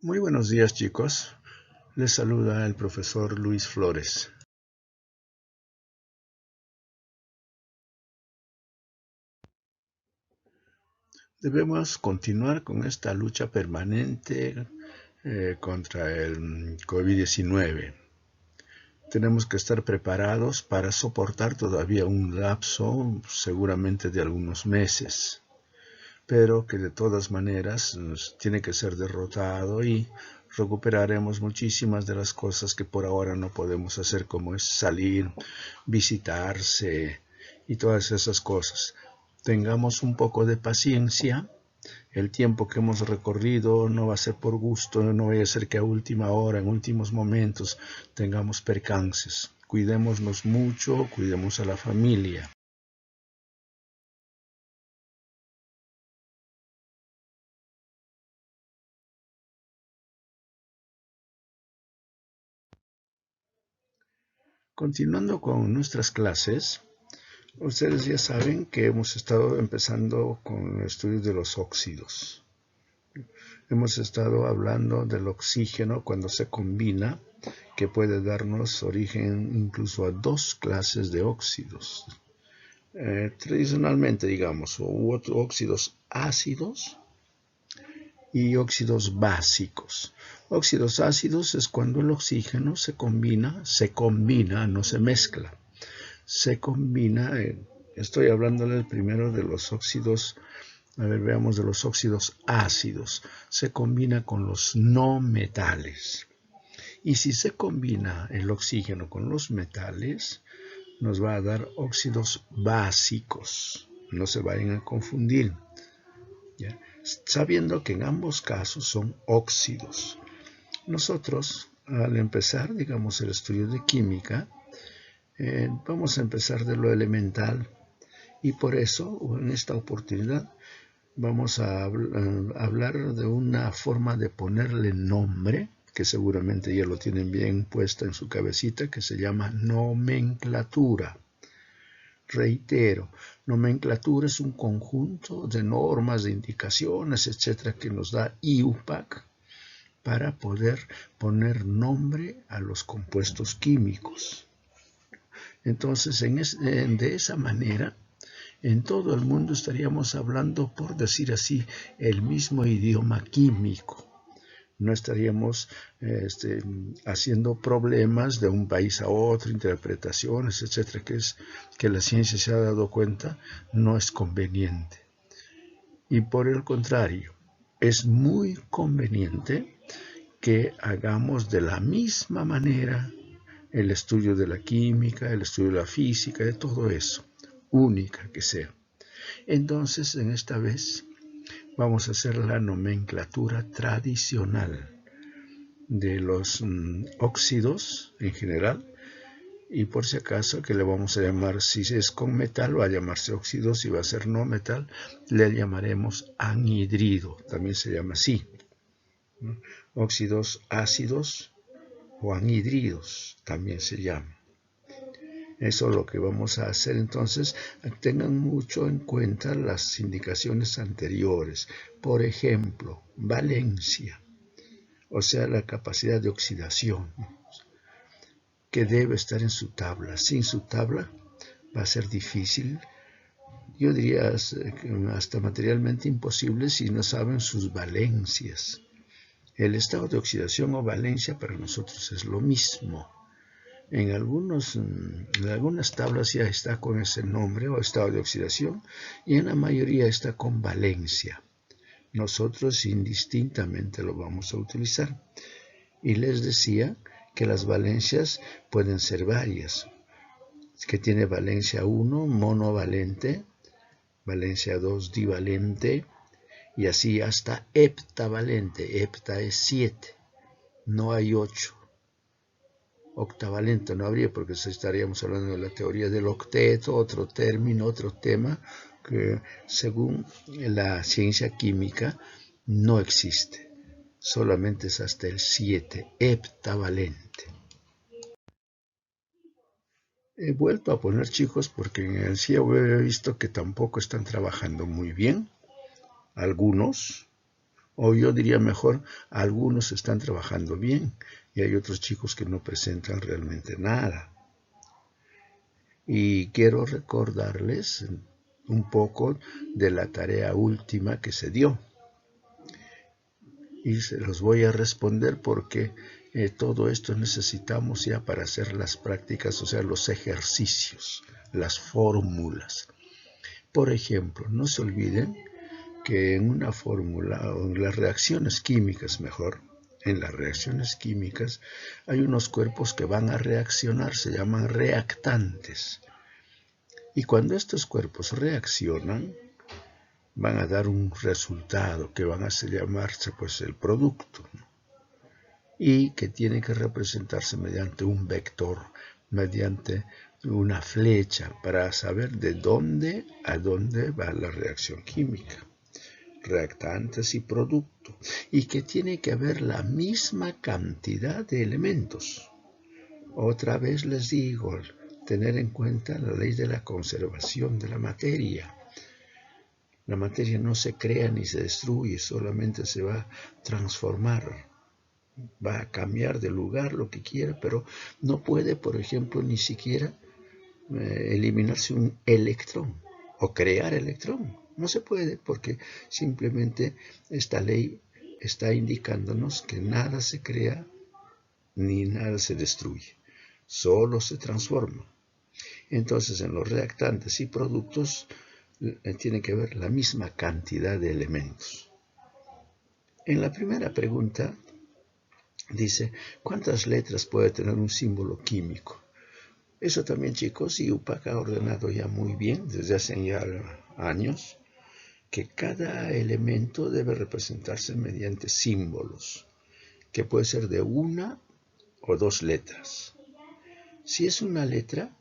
Muy buenos días, chicos. Les saluda el profesor Luis Flores. Debemos continuar con esta lucha permanente contra el COVID-19. Tenemos que estar preparados para soportar todavía un lapso, seguramente de algunos meses, pero que de todas maneras tiene que ser derrotado y recuperaremos muchísimas de las cosas que por ahora no podemos hacer, como es salir, visitarse y todas esas cosas. Tengamos un poco de paciencia. El tiempo que hemos recorrido no va a ser por gusto, no vaya a ser que a última hora, en últimos momentos, tengamos percances. Cuidémonos mucho, cuidemos a la familia. Continuando con nuestras clases, ustedes ya saben que hemos estado empezando con el estudio de los óxidos. Hemos estado hablando del oxígeno cuando se combina, que puede darnos origen incluso a dos clases de óxidos. Tradicionalmente, digamos, óxidos ácidos y óxidos básicos. Óxidos ácidos es cuando el oxígeno se combina, no se mezcla. Se combina, estoy hablando primero de los óxidos, veamos de los óxidos ácidos. Se combina con los no metales. Y si se combina el oxígeno con los metales, nos va a dar óxidos básicos. No se vayan a confundir. ¿Ya? Sabiendo que en ambos casos son óxidos. Nosotros, al empezar, digamos, el estudio de química, vamos a empezar de lo elemental y por eso, en esta oportunidad, vamos a hablar de una forma de ponerle nombre, que seguramente ya lo tienen bien puesta en su cabecita, que se llama nomenclatura. Reitero, nomenclatura es un conjunto de normas, de indicaciones, etcétera, que nos da IUPAC para poder poner nombre a los compuestos químicos. Entonces, de esa manera, en todo el mundo estaríamos hablando, por decir así, el mismo idioma químico. No estaríamos haciendo problemas de un país a otro, interpretaciones, etcétera, que la ciencia se ha dado cuenta no es conveniente. Y por el contrario, es muy conveniente que hagamos de la misma manera el estudio de la química, el estudio de la física, de todo eso, única que sea. Entonces, en esta vez, vamos a hacer la nomenclatura tradicional de los óxidos en general, y por si acaso que le vamos a llamar, si es con metal va a llamarse óxido, si va a ser no metal le llamaremos anhidrido, también se llama así, ¿no? Óxidos ácidos o anhidridos también se llama. Eso es lo que vamos a hacer. Entonces, tengan mucho en cuenta las indicaciones anteriores. Por ejemplo, valencia, o sea, la capacidad de oxidación, que debe estar en su tabla. Sin su tabla va a ser difícil, yo diría hasta materialmente imposible si no saben sus valencias. El estado de oxidación o valencia para nosotros es lo mismo. En algunas tablas ya está con ese nombre o estado de oxidación y en la mayoría está con valencia. Nosotros indistintamente lo vamos a utilizar. Y les decía que las valencias pueden ser varias, que tiene valencia 1 monovalente, valencia 2 divalente y así hasta heptavalente. Hepta es 7, no hay 8. Octavalente no habría, porque estaríamos hablando de la teoría del octeto, otro término, otro tema que según la ciencia química no existe. Solamente es hasta el 7, heptavalente. He vuelto a poner chicos porque en el CIEO he visto que tampoco están trabajando muy bien. Algunos, O yo diría mejor, algunos están trabajando bien y hay otros chicos que no presentan realmente nada. Y quiero recordarles un poco de la tarea última que se dio. Y se los voy a responder porque todo esto necesitamos ya para hacer las prácticas, o sea, los ejercicios, las fórmulas. Por ejemplo, no se olviden que en una fórmula, o en las reacciones químicas mejor, en las reacciones químicas hay unos cuerpos que van a reaccionar, se llaman reactantes. Y cuando estos cuerpos reaccionan, van a dar un resultado que van a llamarse pues el producto, ¿no? Y que tiene que representarse mediante un vector, mediante una flecha, para saber de dónde a dónde va la reacción química. Reactantes y producto, y que tiene que haber la misma cantidad de elementos. Otra vez les digo, tener en cuenta la ley de la conservación de la materia. La materia no se crea ni se destruye, solamente se va a transformar, va a cambiar de lugar lo que quiera, pero no puede, por ejemplo, ni siquiera eliminarse un electrón o crear electrón. No se puede porque simplemente esta ley está indicándonos que nada se crea ni nada se destruye, solo se transforma. Entonces en los reactantes y productos tiene que haber la misma cantidad de elementos. En la primera pregunta dice, ¿cuántas letras puede tener un símbolo químico? Eso también, chicos, IUPAC ha ordenado ya muy bien, desde hace ya años, que cada elemento debe representarse mediante símbolos, que puede ser de una o dos letras. Si es una letra,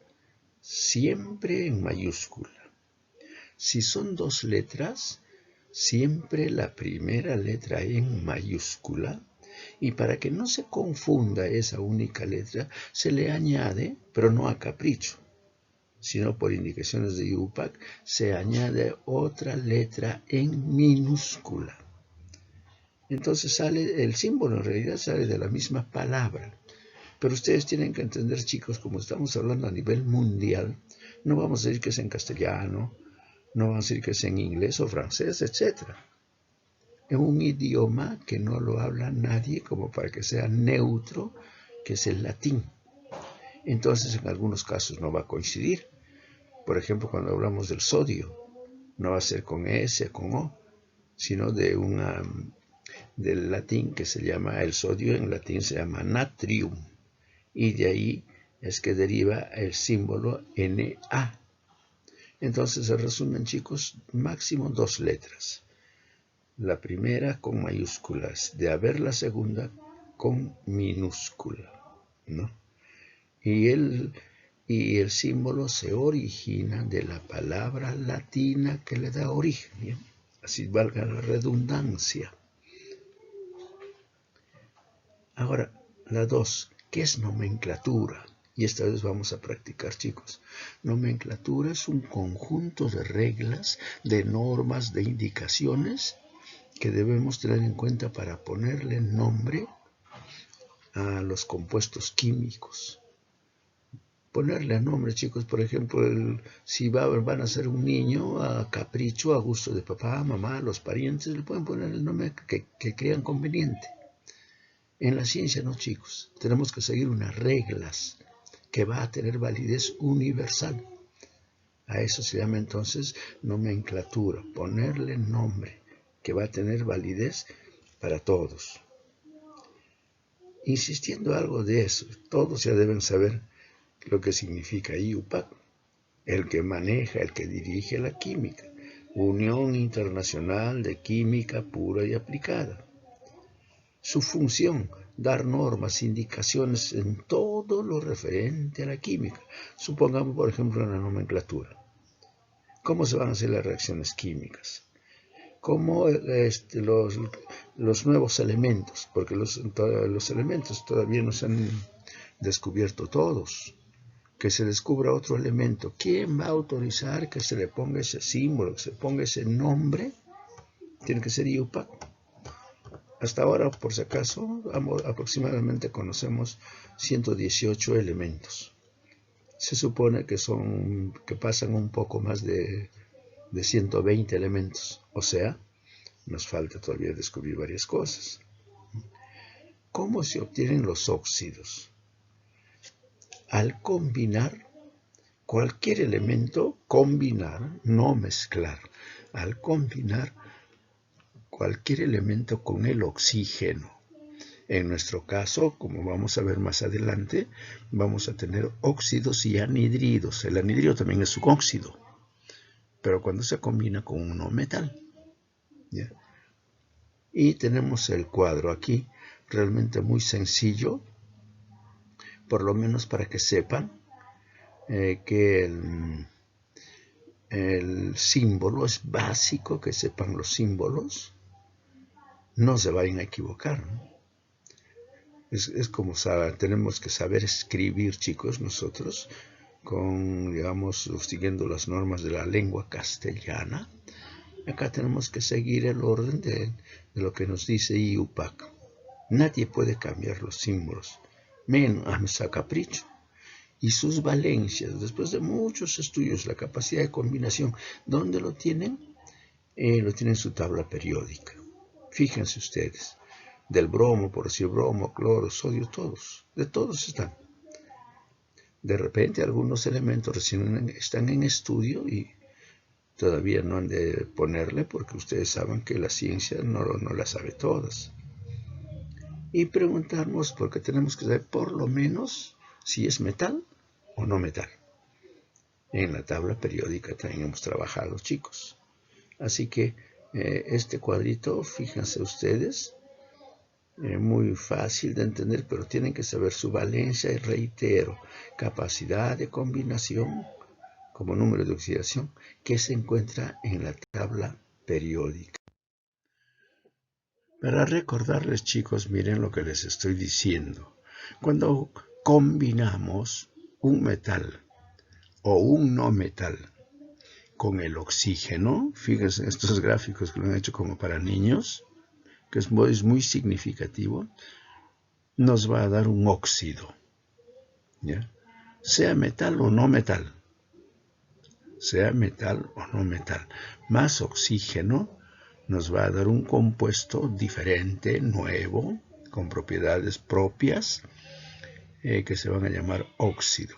siempre en mayúscula. Si son dos letras, siempre la primera letra en mayúscula, y para que no se confunda esa única letra, se le añade, pero no a capricho, sino por indicaciones de IUPAC, se añade otra letra en minúscula. Entonces sale, el símbolo en realidad sale de la misma palabra. Pero ustedes tienen que entender, chicos, como estamos hablando a nivel mundial, no vamos a decir que es en castellano, no vamos a decir que es en inglés o francés, etc. En un idioma que no lo habla nadie, como para que sea neutro, que es el latín. Entonces, en algunos casos no va a coincidir. Por ejemplo, cuando hablamos del sodio, no va a ser con S o con O, sino del latín que se llama, el sodio en latín se llama natrium. Y de ahí es que deriva el símbolo Na. Entonces se resumen, chicos, máximo dos letras. La primera con mayúsculas, de haber la segunda con minúscula, ¿no? Y el símbolo se origina de la palabra latina que le da origen, ¿bien? Así valga la redundancia. Ahora, la 2, ¿qué es nomenclatura? Y esta vez vamos a practicar, chicos. Nomenclatura es un conjunto de reglas, de normas, de indicaciones que debemos tener en cuenta para ponerle nombre a los compuestos químicos. Ponerle nombre, chicos, por ejemplo, si van a ser un niño a capricho, a gusto de papá, mamá, los parientes, le pueden poner el nombre que crean conveniente. En la ciencia no, chicos, tenemos que seguir unas reglas que va a tener validez universal. A eso se llama entonces nomenclatura, ponerle nombre que va a tener validez para todos. Insistiendo algo de eso, todos ya deben saber lo que significa IUPAC, el que maneja, el que dirige la química, Unión Internacional de Química Pura y Aplicada. Su función, dar normas, indicaciones en todo lo referente a la química. Supongamos, por ejemplo, en la nomenclatura. ¿Cómo se van a hacer las reacciones químicas? ¿Cómo los nuevos elementos? Porque los elementos todavía no se han descubierto todos. Que se descubra otro elemento. ¿Quién va a autorizar que se le ponga ese símbolo, que se ponga ese nombre? Tiene que ser IUPAC. Hasta ahora, por si acaso, aproximadamente conocemos 118 elementos. Se supone que pasan un poco más de 120 elementos. O sea, nos falta todavía descubrir varias cosas. ¿Cómo se obtienen los óxidos? Al combinar cualquier elemento, combinar, no mezclar. Al combinar cualquier elemento con el oxígeno. En nuestro caso, como vamos a ver más adelante, vamos a tener óxidos y anhidridos. El anhidrido también es un óxido, pero cuando se combina con un no metal. ¿Ya? Y tenemos el cuadro aquí, realmente muy sencillo, por lo menos para que sepan que el símbolo es básico, que sepan los símbolos, no se vayan a equivocar, ¿no? Es como tenemos que saber escribir, chicos, nosotros, digamos, siguiendo las normas de la lengua castellana. Acá tenemos que seguir el orden de lo que nos dice IUPAC. Nadie puede cambiar los símbolos, menos a capricho. Y sus valencias, después de muchos estudios, la capacidad de combinación, ¿dónde lo tienen? Lo tienen en su tabla periódica. Fíjense ustedes. Del bromo, por decir bromo, cloro, sodio, todos, de todos están. De repente algunos elementos recién están en estudio y todavía no han de ponerle porque ustedes saben que la ciencia no las sabe todas. Y preguntarnos porque tenemos que saber por lo menos si es metal o no metal. En la tabla periódica también hemos trabajado, chicos. Así que este cuadrito, fíjense ustedes, muy fácil de entender, pero tienen que saber su valencia y reitero, capacidad de combinación como número de oxidación que se encuentra en la tabla periódica. Para recordarles, chicos, miren lo que les estoy diciendo. Cuando combinamos un metal o un no metal con el oxígeno, fíjense estos gráficos que lo han hecho como para niños, que es muy significativo, nos va a dar un óxido, ¿ya? Sea metal o no metal, sea metal o no metal, más oxígeno nos va a dar un compuesto diferente, nuevo, con propiedades propias, que se van a llamar óxido.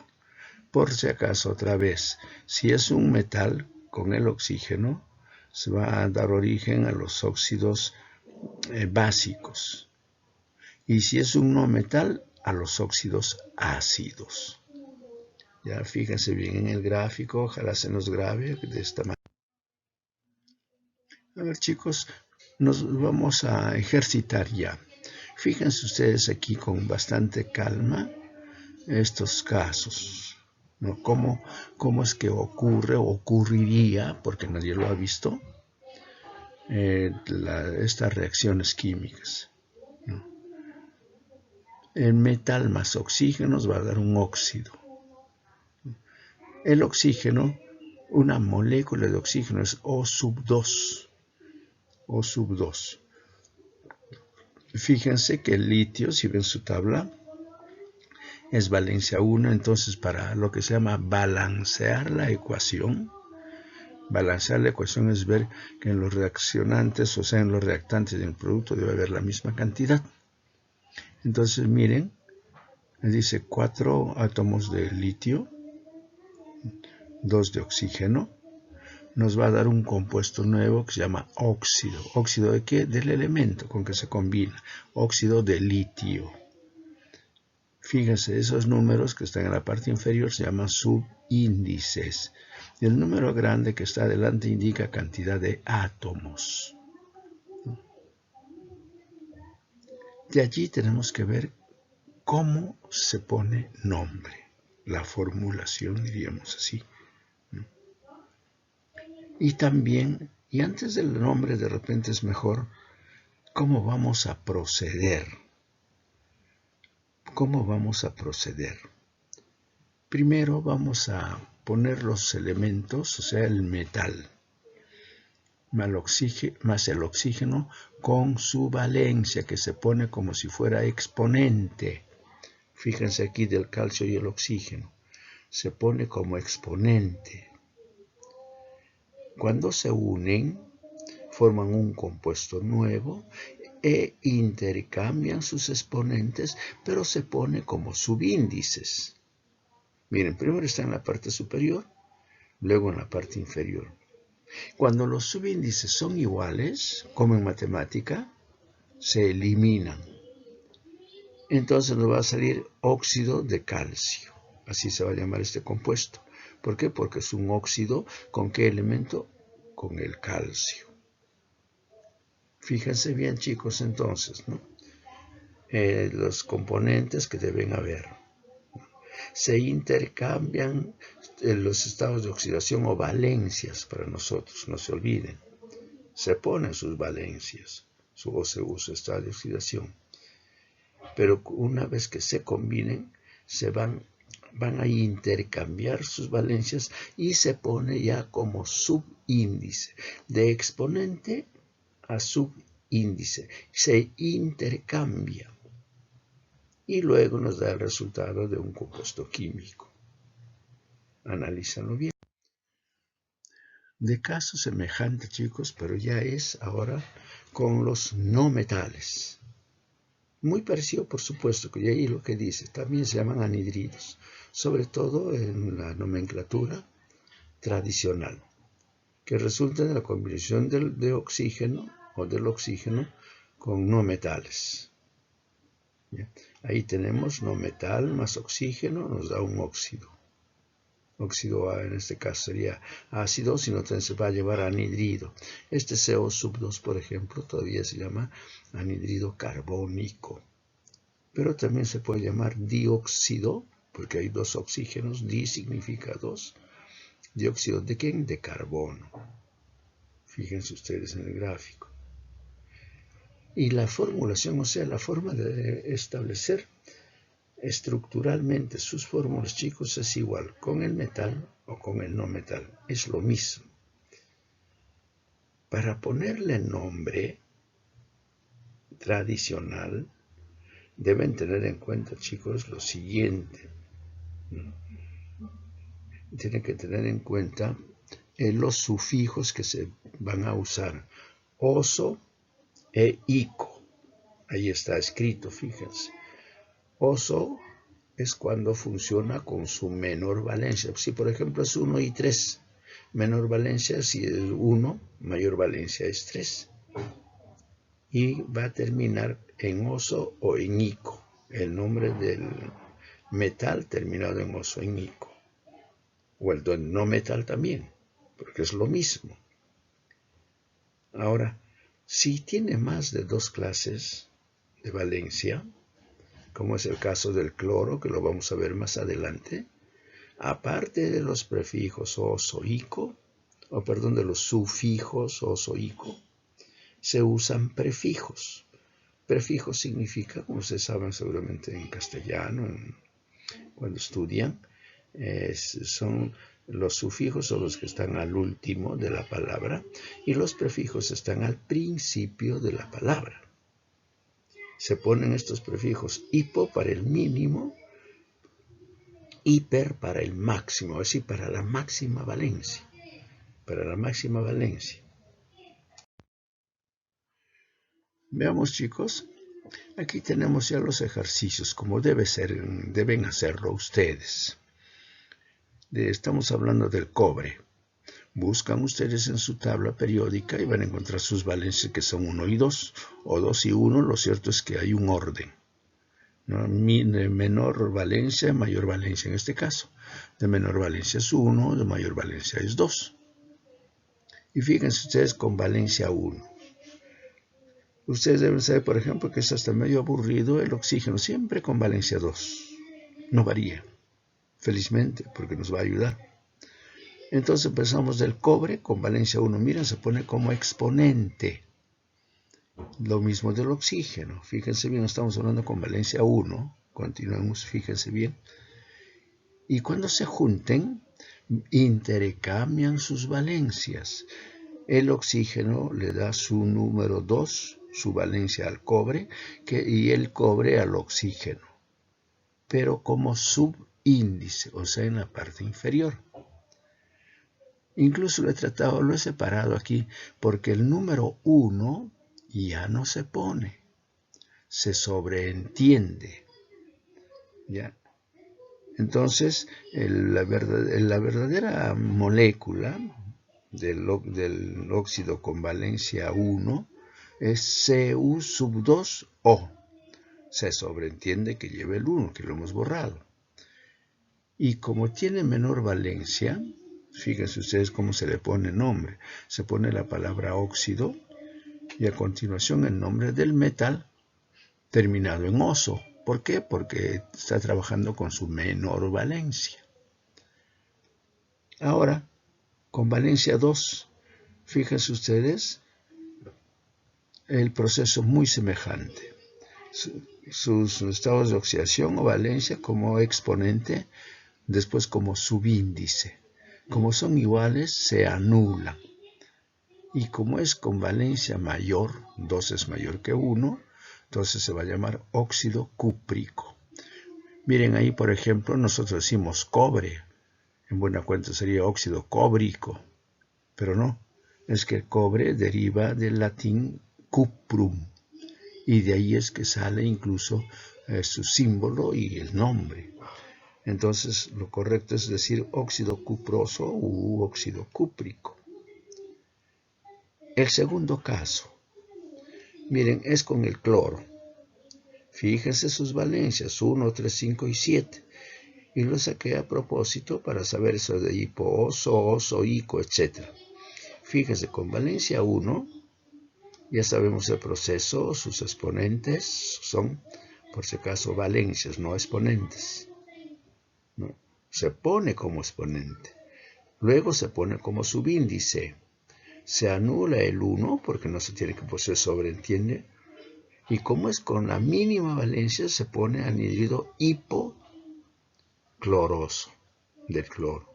Por si acaso, otra vez, si es un metal con el oxígeno, se va a dar origen a los óxidos básicos. Y si es un no metal, a los óxidos ácidos. Ya fíjense bien en el gráfico, ojalá se nos grabe de esta manera. A ver, chicos, nos vamos a ejercitar ya. Fíjense ustedes aquí con bastante calma estos casos, ¿no? ¿Cómo es que ocurre o ocurriría, porque nadie lo ha visto, estas reacciones químicas, ¿no? El metal más oxígeno nos va a dar un óxido. El oxígeno, una molécula de oxígeno es O2. O2. Fíjense que el litio, si ven su tabla, es valencia 1, entonces para lo que se llama balancear la ecuación es ver que en los reaccionantes, o sea, en los reactantes del producto debe haber la misma cantidad. Entonces miren, dice 4 átomos de litio, 2 de oxígeno, nos va a dar un compuesto nuevo que se llama óxido. ¿Óxido de qué? Del elemento con que se combina, óxido de litio. Fíjense, esos números que están en la parte inferior se llaman subíndices. Y el número grande que está adelante indica cantidad de átomos. De allí tenemos que ver cómo se pone nombre, la formulación, diríamos así. Y también, y antes del nombre de repente es mejor, ¿cómo vamos a proceder? ¿Cómo vamos a proceder? Primero vamos a poner los elementos, o sea, el metal. más el oxígeno con su valencia, que se pone como si fuera exponente. Fíjense aquí del calcio y el oxígeno. Se pone como exponente. Cuando se unen, forman un compuesto nuevo e intercambian sus exponentes, pero se pone como subíndices. Miren, primero está en la parte superior, luego en la parte inferior. Cuando los subíndices son iguales, como en matemática, se eliminan. Entonces nos va a salir óxido de calcio. Así se va a llamar este compuesto. ¿Por qué? Porque es un óxido. ¿Con qué elemento? Con el calcio. Fíjense bien, chicos, entonces, ¿no? Los componentes que deben haber. Se intercambian los estados de oxidación o valencias para nosotros, no se olviden. Se ponen sus valencias o se usa estado de oxidación. Pero una vez que se combinen, se van a intercambiar sus valencias y se pone ya como subíndice. De exponente a subíndice. Se intercambia. Y luego nos da el resultado de un compuesto químico. Analízalo bien. De caso semejante, chicos, pero ya es ahora con los no metales. Muy parecido, por supuesto, que ahí lo que dice, también se llaman anhidridos, sobre todo en la nomenclatura tradicional, que resulta de la combinación de oxígeno o del oxígeno con no metales. ¿Ya? Ahí tenemos no metal más oxígeno, nos da un óxido. Óxido A en este caso sería ácido, sino también se va a llevar a anhidrido. Este CO2, por ejemplo, todavía se llama anhidrido carbónico. Pero también se puede llamar dióxido, porque hay dos oxígenos, di significa dos. ¿Dióxido de quién? De carbono. Fíjense ustedes en el gráfico. Y la formulación, o sea, la forma de establecer estructuralmente sus fórmulas, chicos, es igual con el metal o con el no metal. Es lo mismo. Para ponerle nombre tradicional, deben tener en cuenta, chicos, lo siguiente. Tienen que tener en cuenta los sufijos que se van a usar. Oso e ico. Ahí está escrito, fíjense. Oso es cuando funciona con su menor valencia. Si por ejemplo es 1 y 3, menor valencia, si es 1, mayor valencia es 3. Y va a terminar en oso o en ico. El nombre del metal terminado en oso, en ico. O el no metal también, porque es lo mismo. Ahora, si tiene más de 2 clases de valencia, como es el caso del cloro, que lo vamos a ver más adelante, aparte de los prefijos oso, ico, de los sufijos oso, ico, se usan prefijos. Prefijos significa, como ustedes saben seguramente en castellano, cuando estudian, son los sufijos son los que están al último de la palabra y los prefijos están al principio de la palabra. Se ponen estos prefijos hipo para el mínimo, hiper para el máximo, es decir, para la máxima valencia. Para la máxima valencia. Veamos, chicos, aquí tenemos ya los ejercicios, como deben hacerlo ustedes. Estamos hablando del cobre. Buscan ustedes en su tabla periódica y van a encontrar sus valencias que son 1 y 2, o 2 y 1, lo cierto es que hay un orden. ¿No? De menor valencia, mayor valencia en este caso. De menor valencia es 1, de mayor valencia es 2. Y fíjense ustedes con valencia 1. Ustedes deben saber, por ejemplo, que es hasta medio aburrido el oxígeno, siempre con valencia 2. No varía, felizmente, porque nos va a ayudar. Entonces empezamos del cobre con valencia 1. Miren, se pone como exponente. Lo mismo del oxígeno. Fíjense bien, estamos hablando con valencia 1. Continuemos, fíjense bien. Y cuando se junten, intercambian sus valencias. El oxígeno le da su número 2, su valencia al cobre, y el cobre al oxígeno, pero como subíndice, o sea, en la parte inferior. Incluso lo he separado aquí, porque el número 1 ya no se pone, se sobreentiende, ¿ya? Entonces, la verdadera molécula del óxido con valencia 1 es Cu2O. Se sobreentiende que lleva el 1, que lo hemos borrado. Y como tiene menor valencia, fíjense ustedes cómo se le pone nombre. Se pone la palabra óxido y a continuación el nombre del metal terminado en oso. ¿Por qué? Porque está trabajando con su menor valencia. Ahora, con valencia 2, fíjense ustedes, el proceso muy semejante. Sus estados de oxidación o valencia como exponente, después como subíndice. Como son iguales, se anulan. Y como es con valencia mayor, 2 es mayor que 1, entonces se va a llamar óxido cúprico. Miren ahí, por ejemplo, nosotros decimos cobre. En buena cuenta sería óxido cóbrico. Pero no, es que el cobre deriva del latín cuprum. Y de ahí es que sale incluso su símbolo y el nombre. Entonces, lo correcto es decir óxido cuproso u óxido cúprico. El segundo caso, miren, es con el cloro. Fíjense sus valencias, 1, 3, 5 y 7. Y lo saqué a propósito para saber eso de hipo-oso, oso, ico, etc. Fíjense, con valencia 1, ya sabemos el proceso, sus exponentes son, por si acaso, valencias, no exponentes. ¿No? Se pone como exponente. Luego se pone como subíndice. Se anula el 1 porque no se tiene que se sobreentiende. Y como es con la mínima valencia, se pone anhidrido hipocloroso del cloro.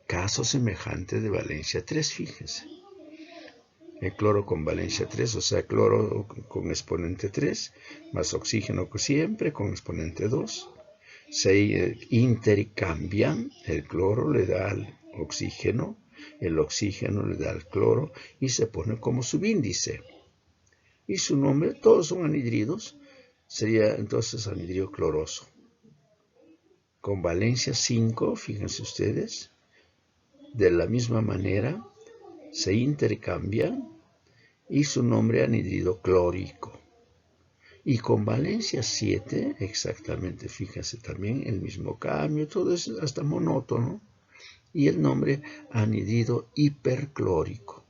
Caso semejante de valencia 3, fíjense. El cloro con valencia 3, o sea, cloro con exponente 3, más oxígeno que siempre con exponente 2. Se intercambian, el cloro le da al oxígeno, el oxígeno le da al cloro y se pone como subíndice. Y su nombre, todos son anhidridos, sería entonces anhidrido cloroso. Con valencia 5, fíjense ustedes, de la misma manera se intercambian y su nombre anhidrido clórico. Y con valencia 7, exactamente, fíjense también el mismo cambio, todo es hasta monótono. Y el nombre anhidrido hiperclórico.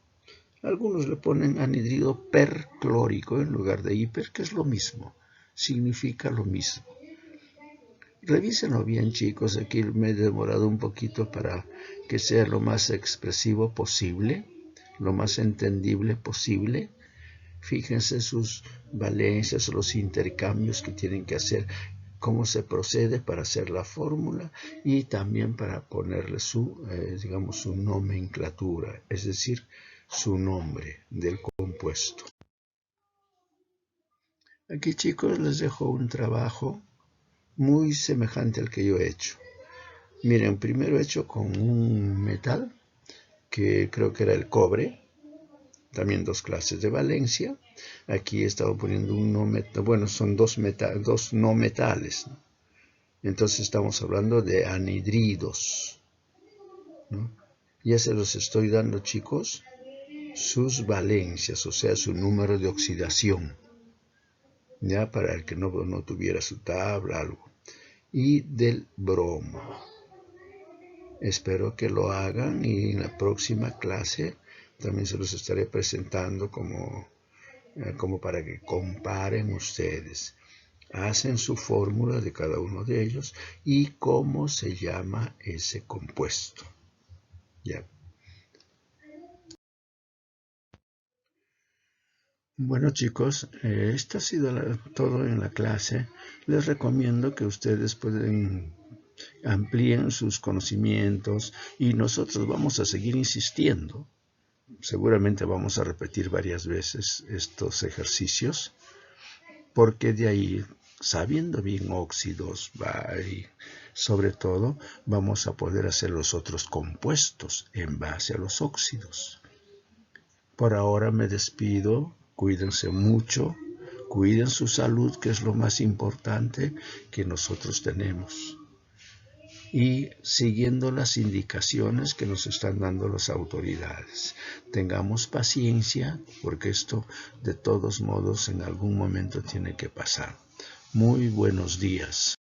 Algunos le ponen anhidrido perclórico en lugar de hiper, que es lo mismo, significa lo mismo. Revísenlo bien, chicos, aquí me he demorado un poquito para que sea lo más expresivo posible, lo más entendible posible. Fíjense sus valencias, los intercambios que tienen que hacer, cómo se procede para hacer la fórmula y también para ponerle su nomenclatura, es decir, su nombre del compuesto. Aquí, chicos, les dejo un trabajo muy semejante al que yo he hecho. Miren, primero he hecho con un metal, que creo que era el cobre, también 2 clases de valencia. Aquí he estado poniendo un no metal, bueno, son dos no metales, ¿no? Entonces estamos hablando de anhidridos, ¿no? Ya se los estoy dando, chicos, sus valencias, o sea, su número de oxidación, ya para el que no tuviera su tabla, algo. Y del bromo. Espero que lo hagan y en la próxima clase también se los estaré presentando como para que comparen ustedes. Hacen su fórmula de cada uno de ellos y cómo se llama ese compuesto. ¿Ya? Bueno, chicos, esto ha sido todo en la clase. Les recomiendo que ustedes amplíen sus conocimientos y nosotros vamos a seguir insistiendo seguramente vamos a repetir varias veces estos ejercicios, porque de ahí, sabiendo bien óxidos, y sobre todo, vamos a poder hacer los otros compuestos en base a los óxidos. Por ahora me despido, cuídense mucho, cuiden su salud, que es lo más importante que nosotros tenemos. Y siguiendo las indicaciones que nos están dando las autoridades. Tengamos paciencia, porque esto de todos modos en algún momento tiene que pasar. Muy buenos días.